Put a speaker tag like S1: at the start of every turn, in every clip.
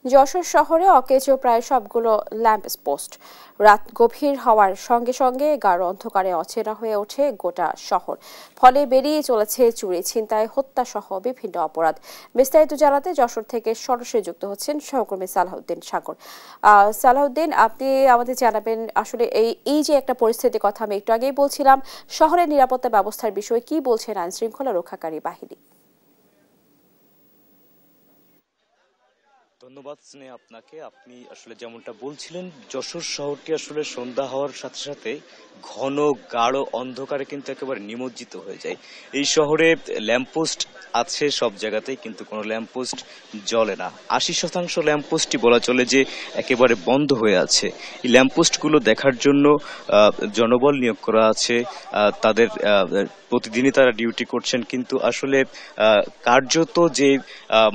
S1: যশোর শহরে অকেজো প্রায় সবগুলো ল্যাম্প পোস্ট। রাত গভীর হওয়ার সঙ্গে সঙ্গে গাঢ় অন্ধকারে অচেনা হয়ে ওঠে গোটা শহর। ফলে বেরিয়ে চলেছে চুরি, ছিনতাই, হত্যা সহ বিভিন্ন অপরাধ। বিস্তারিত জানাতে যশোর থেকে সরাসরি যুক্ত হচ্ছেন সহকর্মী সালাহউদ্দিন সাগর। সালাহউদ্দিন, আপনি আমাদের জানাবেন আসলে এই যে একটা পরিস্থিতির কথা আমি একটু আগেই বলছিলাম, শহরের নিরাপত্তা ব্যবস্থার বিষয়ে কি বলছেন আইন শৃঙ্খলা রক্ষাকারী বাহিনী?
S2: ধন্যবাদ স্নেহ আপনাকে। আপনি আসলে যেমনটা বলছিলেন, যশোর শহরটি আসলে সন্ধ্যা হওয়ার সাথে সাথে ঘন গাঢ় অন্ধকারে কিন্তু একেবারে নিমজ্জিত হয়ে যায়। এই শহরে ল্যাম্পপোস্ট আছে সব জায়গাতেই, কিন্তু কোনো ল্যাম্পপোস্ট জ্বলে না। ৮০% ল্যাম্পপোস্টই বলা চলে যে একেবারে বন্ধ হয়ে আছে। এই ল্যাম্পপোস্টগুলো দেখার জন্য জনবল নিয়োগ করা আছে, তাদের প্রতিদিনই তারা ডিউটি করছেন, কিন্তু আসলে কার্যত যে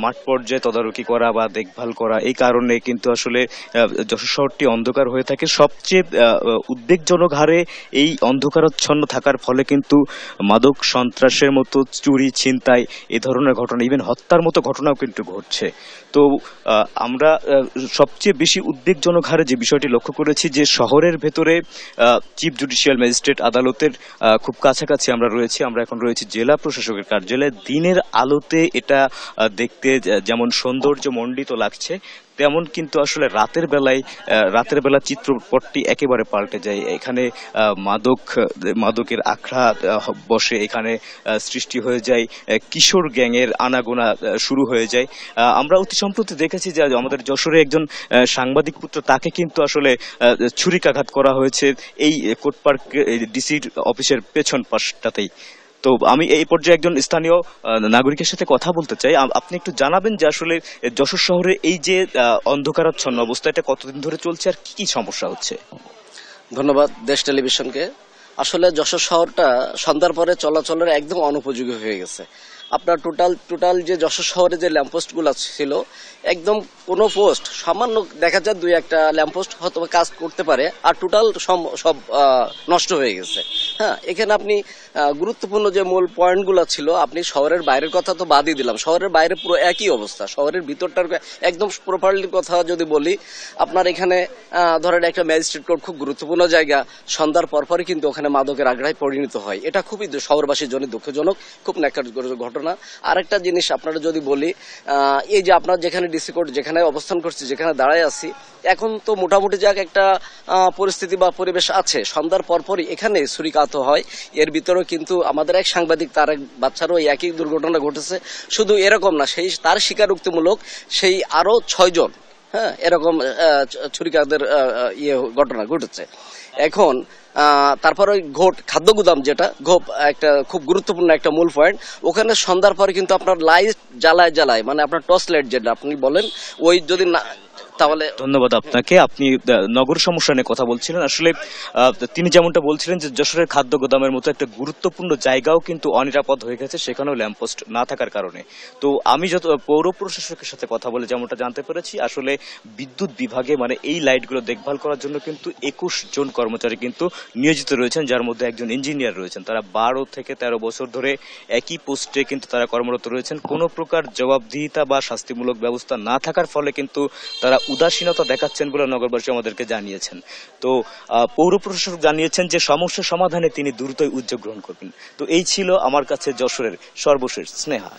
S2: মাঠ পর্যায়ে তদারকি করা বা দেখভাল করা, এই কারণে কিন্তু আসলে যশোর শহরটি অন্ধকার হয়ে থাকে। সবচেয়ে উদ্বেগজনক হারে এই অন্ধকারাচ্ছন্ন থাকার ফলে কিন্তু মাদক সন্ত্রাসের মতো চুরি, ছিনতাই, এ ধরনের ঘটনা, ইভেন হত্যার মতো ঘটনাও কিন্তু ঘটছে। তো আমরা সবচেয়ে বেশি উদ্বেগজনক হারে যে বিষয়টি লক্ষ্য করেছি, যে শহরের ভেতরে চিফ জুডিশিয়াল ম্যাজিস্ট্রেট আদালতের খুব কাছাকাছি আমরা রয়েছি। আমরা এখন রয়েছি জেলা প্রশাসকের কার্যালয়ে। দিনের আলোতে এটা দেখতে যেমন সৌন্দর্যমণ্ডিত লাগছে, তেমন কিন্তু আসলে রাতের বেলা চিত্রপটটি একেবারে পাল্টে যায়। এখানে মাদকের আখড়া বসে, এখানে সৃষ্টি হয়ে যায় কিশোর গ্যাংয়ের আনাগোনা শুরু হয়ে যায়। আমরা অতি সম্প্রতি দেখেছি যে আমাদের যশোরে একজন সাংবাদিক পুত্র, তাকে কিন্তু আসলে ছুরিকাঘাত করা হয়েছে এই কোর্ট পার্ক ডিসির অফিসের পেছন পাশটাতেই। তো আমি এই পর্যায়ে একজন স্থানীয় নাগরিকের সাথে কথা বলতে চাই। আপনি একটু জানাবেন যে আসলে যশোর শহরে এই যে অন্ধকারাচ্ছন্ন অবস্থা, এটা কতদিন ধরে চলছে আর কি কি সমস্যা হচ্ছে?
S3: ধন্যবাদ দেশ টেলিভিশনকে। আসলে যশোর শহরটা সন্ধ্যার পরে চলাচলের একদম অনুপযোগী হয়ে গেছে। আপনার টোটাল যে যশোর শহরে যে ল্যাম্পপোস্ট গুলো ছিল, একদম কোনো পোস্ট সামান্য দেখা যায়, দুই একটা ল্যাম্পপোস্ট হয়তো কাজ করতে পারে, আর টোটাল সব নষ্ট হয়ে গেছে। হ্যাঁ, এখানে আপনি গুরুত্বপূর্ণ যে মূল পয়েন্টগুলো ছিল, আপনি শহরের বাইরের কথা তো বাদই দিলাম, শহরের বাইরে পুরো একই অবস্থা। শহরের ভিতরটার একদম প্রপারলি কথা যদি বলি, আপনার এখানে ধরেন একটা ম্যাজিস্ট্রেট কোর্ট খুব গুরুত্বপূর্ণ জায়গা, সন্ধ্যার পরপরই কিন্তু ওখানে মাদকের আগ্রায় পরিণত হয়। এটা খুবই শহরবাসীর জন্য দুঃখজনক, খুব ন্যাক্কারজনক ঘটনা। আরেকটা জিনিস আপনারা যদি বলি, এই যে আপনার যেখানে ডিসি কোর্ট যেখানে অবস্থান করছি, যেখানে দাঁড়ায় আছি, এখন তো মোটামুটি একটা পরিস্থিতি বা পরিবেশ আছে। সন্ধ্যার পরপরই এখানে ছুরিকাহত হয়। এর ভিতরেও কিন্তু আমাদের এক সাংবাদিক, তার এক বাচ্চারও একই দুর্ঘটনা ঘটেছে। শুধু এরকম না, তার স্বীকারোক্তিমূলক আরো 6 জন, হ্যাঁ, এরকম ছুরিকাঘাতের ঘটনা ঘটেছে। এখন তারপরে খাদ্য গুদাম, যেটা একটা খুব গুরুত্বপূর্ণ একটা মূল পয়েন্ট, ওখানে সন্ধ্যার পরে কিন্তু আপনার লাইট জ্বালায়, মানে আপনার টর্চ লাইট যেটা আপনি বলেন, ওই যদি না, তাহলে।
S2: ধন্যবাদ আপনাকে। আপনি নগর সমস্যা নিয়ে কথা বলছিলেন। আসলে তিনি যেমনটা বলছিলেন যে যশোরের খাদ্য গোদামের মতো একটা গুরুত্বপূর্ণ জায়গাও কিন্তু অনিরাপদ হয়ে গেছে, সেখানেও ল্যাম্পপোস্ট না থাকার কারণে। তো আমি যত পৌর প্রশাসকের সাথে কথা বলে যেমনটা জানতে পেরেছি, আসলে বিদ্যুৎ বিভাগে মানে এই লাইটগুলো দেখভাল করার জন্য কিন্তু 21 জন কর্মচারী কিন্তু নিয়োজিত রয়েছেন, যার মধ্যে একজন ইঞ্জিনিয়ার রয়েছেন। তারা 12 থেকে 13 বছর ধরে একই পোস্টে কিন্তু তারা কর্মরত রয়েছেন। কোনো প্রকার জবাবদিহিতা বা শাস্তিমূলক ব্যবস্থা না থাকার ফলে কিন্তু তারা উদাসীনতা দেখাচ্ছেন বলে নগরবাসী আমাদেরকে জানিয়েছেন। তো পৌর প্রশাসক জানিয়েছেন যে সমস্যা সমাধানে তিনি দ্রুতই উদ্যোগ গ্রহণ করবেন। তো এই ছিল আমার কাছে যশোরের সর্বশেষ। স্নেহা।